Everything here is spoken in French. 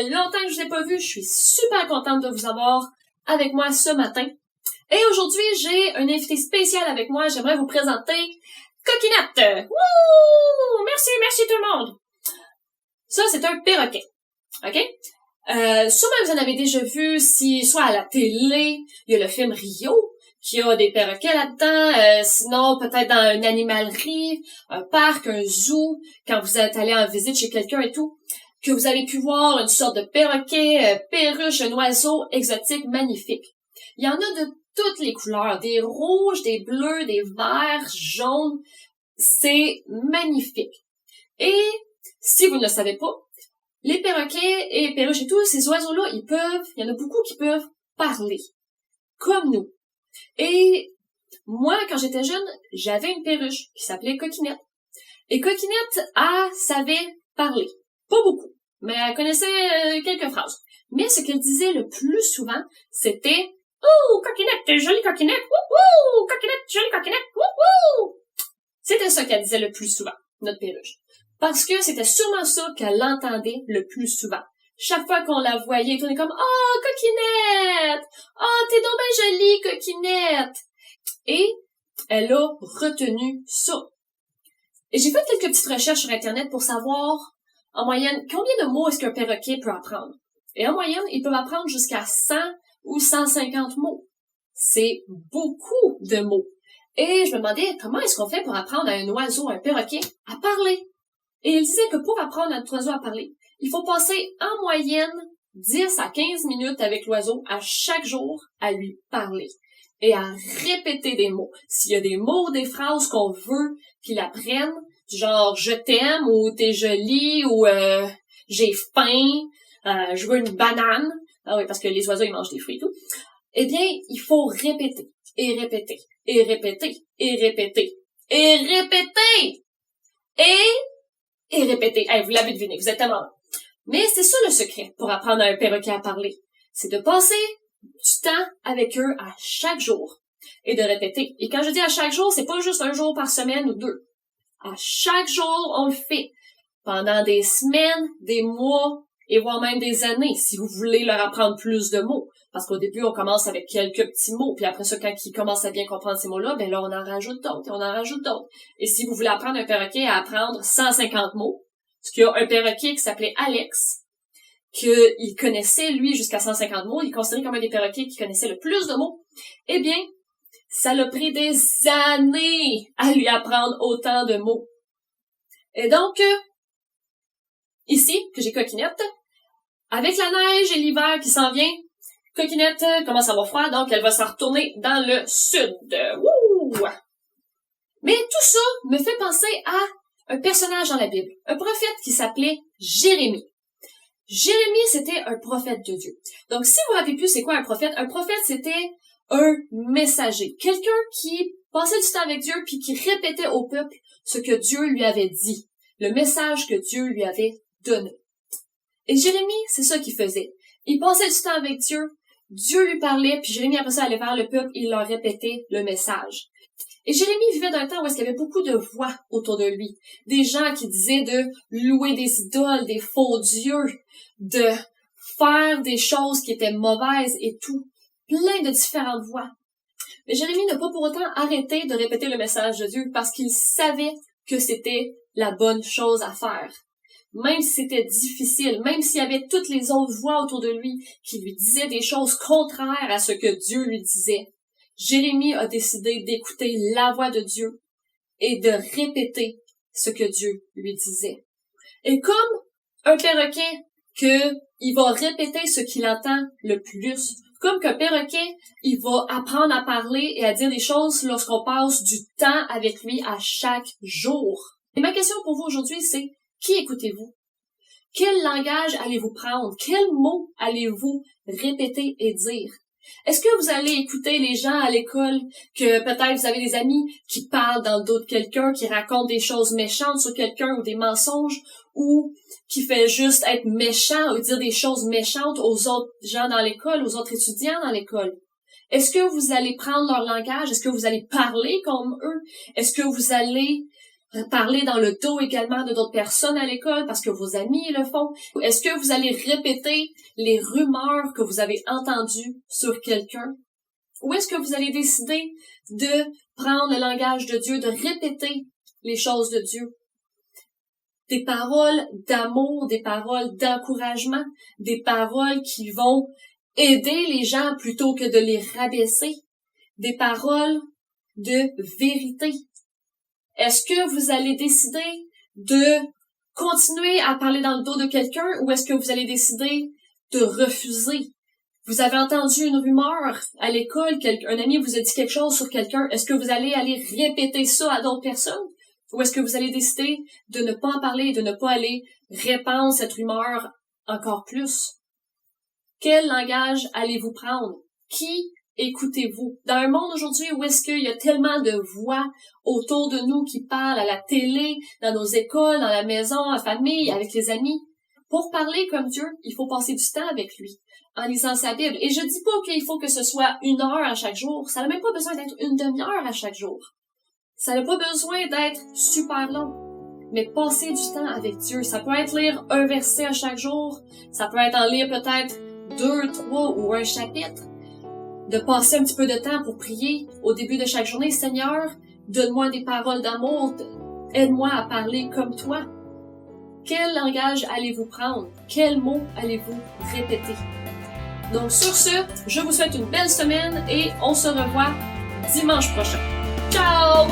fait longtemps que je vous ai pas vu. Je suis super contente de vous avoir avec moi ce matin. Et aujourd'hui, j'ai un invité spécial avec moi. J'aimerais vous présenter Coquinette. Wouh! Merci tout le monde. Ça, c'est un perroquet. OK? Sûrement vous en avez déjà vu, soit à la télé, il y a le film Rio, qui a des perroquets là-dedans, sinon peut-être dans une animalerie, un parc, un zoo, quand vous êtes allé en visite chez quelqu'un et tout, que vous avez pu voir une sorte de perroquet, perruche, un oiseau exotique magnifique. Il y en a de toutes les couleurs, des rouges, des bleus, des verts, jaunes, c'est magnifique. Et si vous ne le savez pas, les perroquets et perruches et tout, ces oiseaux-là, il y en a beaucoup qui peuvent parler, comme nous. Et moi, quand j'étais jeune, j'avais une perruche qui s'appelait Coquinette. Et Coquinette, elle savait parler. Pas beaucoup, mais elle connaissait quelques phrases. Mais ce qu'elle disait le plus souvent, c'était « Oh, Coquinette, jolie Coquinette! Wouhou! Coquinette, jolie Coquinette! Wouhou! » C'était ça qu'elle disait le plus souvent, notre perruche. Parce que c'était sûrement ça qu'elle entendait le plus souvent. Chaque fois qu'on la voyait, on est comme « Oh, Coquinette! Oh, t'es donc bien jolie, Coquinette! » Et elle a retenu ça. Et j'ai fait quelques petites recherches sur Internet pour savoir, en moyenne, combien de mots est-ce qu'un perroquet peut apprendre. Et en moyenne, ils peuvent apprendre jusqu'à 100 ou 150 mots. C'est beaucoup de mots. Et je me demandais, comment est-ce qu'on fait pour apprendre à un oiseau, un perroquet, à parler? Et il disait que pour apprendre à un oiseau à parler, il faut passer en moyenne 10 à 15 minutes avec l'oiseau à chaque jour à lui parler et à répéter des mots. S'il y a des mots ou des phrases qu'on veut qu'il apprenne, du genre « je t'aime » ou « t'es jolie » ou « j'ai faim »,« je veux une banane ». Ah oui, parce que les oiseaux, ils mangent des fruits et tout. Eh bien, il faut répéter et répéter et répéter et répéter et répéter et répéter. Hey, vous l'avez deviné, vous êtes tellement bon. Mais c'est ça le secret pour apprendre à un perroquet à parler. C'est de passer du temps avec eux à chaque jour et de répéter. Et quand je dis à chaque jour, c'est pas juste un jour par semaine ou deux. À chaque jour, on le fait. Pendant des semaines, des mois et voire même des années, si vous voulez leur apprendre plus de mots. Parce qu'au début, on commence avec quelques petits mots, puis après ça, quand ils commencent à bien comprendre ces mots-là, ben là, on en rajoute d'autres, et on en rajoute d'autres. Et si vous voulez apprendre un perroquet à apprendre 150 mots, parce qu'il y a un perroquet qui s'appelait Alex, qu'il connaissait, lui, jusqu'à 150 mots, il est considéré comme un des perroquets qui connaissait le plus de mots, eh bien, ça l'a pris des années à lui apprendre autant de mots. Et donc, ici, que j'ai Coquinette, avec la neige et l'hiver qui s'en vient, Coquinette commence à avoir froid, donc elle va s'en retourner dans le sud. Wouh! Mais tout ça me fait penser à un personnage dans la Bible, un prophète qui s'appelait Jérémie. Jérémie, c'était un prophète de Dieu. Donc, si vous vous rappelez plus c'est quoi un prophète c'était un messager. Quelqu'un qui passait du temps avec Dieu puis qui répétait au peuple ce que Dieu lui avait dit, le message que Dieu lui avait donné. Et Jérémie, c'est ça qu'il faisait. Il passait du temps avec Dieu, Dieu lui parlait, puis Jérémie après ça allait vers le peuple, il leur répétait le message. Et Jérémie vivait dans un temps où il y avait beaucoup de voix autour de lui. Des gens qui disaient de louer des idoles, des faux dieux, de faire des choses qui étaient mauvaises et tout. Plein de différentes voix. Mais Jérémie n'a pas pour autant arrêté de répéter le message de Dieu parce qu'il savait que c'était la bonne chose à faire. Même si c'était difficile, même s'il y avait toutes les autres voix autour de lui qui lui disaient des choses contraires à ce que Dieu lui disait, Jérémie a décidé d'écouter la voix de Dieu et de répéter ce que Dieu lui disait. Et comme un perroquet il va répéter ce qu'il entend le plus, comme qu'un perroquet, il va apprendre à parler et à dire des choses lorsqu'on passe du temps avec lui à chaque jour. Et ma question pour vous aujourd'hui, c'est qui écoutez-vous? Quel langage allez-vous prendre? Quels mots allez-vous répéter et dire? Est-ce que vous allez écouter les gens à l'école, que peut-être vous avez des amis qui parlent dans le dos de quelqu'un, qui racontent des choses méchantes sur quelqu'un ou des mensonges, ou qui fait juste être méchant ou dire des choses méchantes aux autres gens dans l'école, aux autres étudiants dans l'école? Est-ce que vous allez prendre leur langage? Est-ce que vous allez parler comme eux? Est-ce que vous allez parler dans le dos également de d'autres personnes à l'école parce que vos amis le font? Est-ce que vous allez répéter les rumeurs que vous avez entendues sur quelqu'un? Ou est-ce que vous allez décider de prendre le langage de Dieu, de répéter les choses de Dieu? Des paroles d'amour, des paroles d'encouragement, des paroles qui vont aider les gens plutôt que de les rabaisser, des paroles de vérité. Est-ce que vous allez décider de continuer à parler dans le dos de quelqu'un ou est-ce que vous allez décider de refuser? Vous avez entendu une rumeur à l'école, un ami vous a dit quelque chose sur quelqu'un, est-ce que vous allez aller répéter ça à d'autres personnes? Ou est-ce que vous allez décider de ne pas en parler, de ne pas aller répandre cette rumeur encore plus? Quel langage allez-vous prendre? Qui écoutez-vous? Dans un monde aujourd'hui où est-ce qu'il y a tellement de voix autour de nous qui parlent à la télé, dans nos écoles, dans la maison, en famille, avec les amis, pour parler comme Dieu, il faut passer du temps avec lui, en lisant sa Bible. Et je dis pas qu'il faut que ce soit 1 heure à chaque jour. Ça n'a même pas besoin d'être une demi-heure à chaque jour. Ça n'a pas besoin d'être super long. Mais passer du temps avec Dieu, ça peut être lire un verset à chaque jour. Ça peut être en lire peut-être 2, 3 ou un chapitre. De passer un petit peu de temps pour prier au début de chaque journée. Seigneur, donne-moi des paroles d'amour. Aide-moi à parler comme toi. Quel langage allez-vous prendre? Quels mots allez-vous répéter? Donc sur ce, je vous souhaite une belle semaine et on se revoit dimanche prochain. Ciao!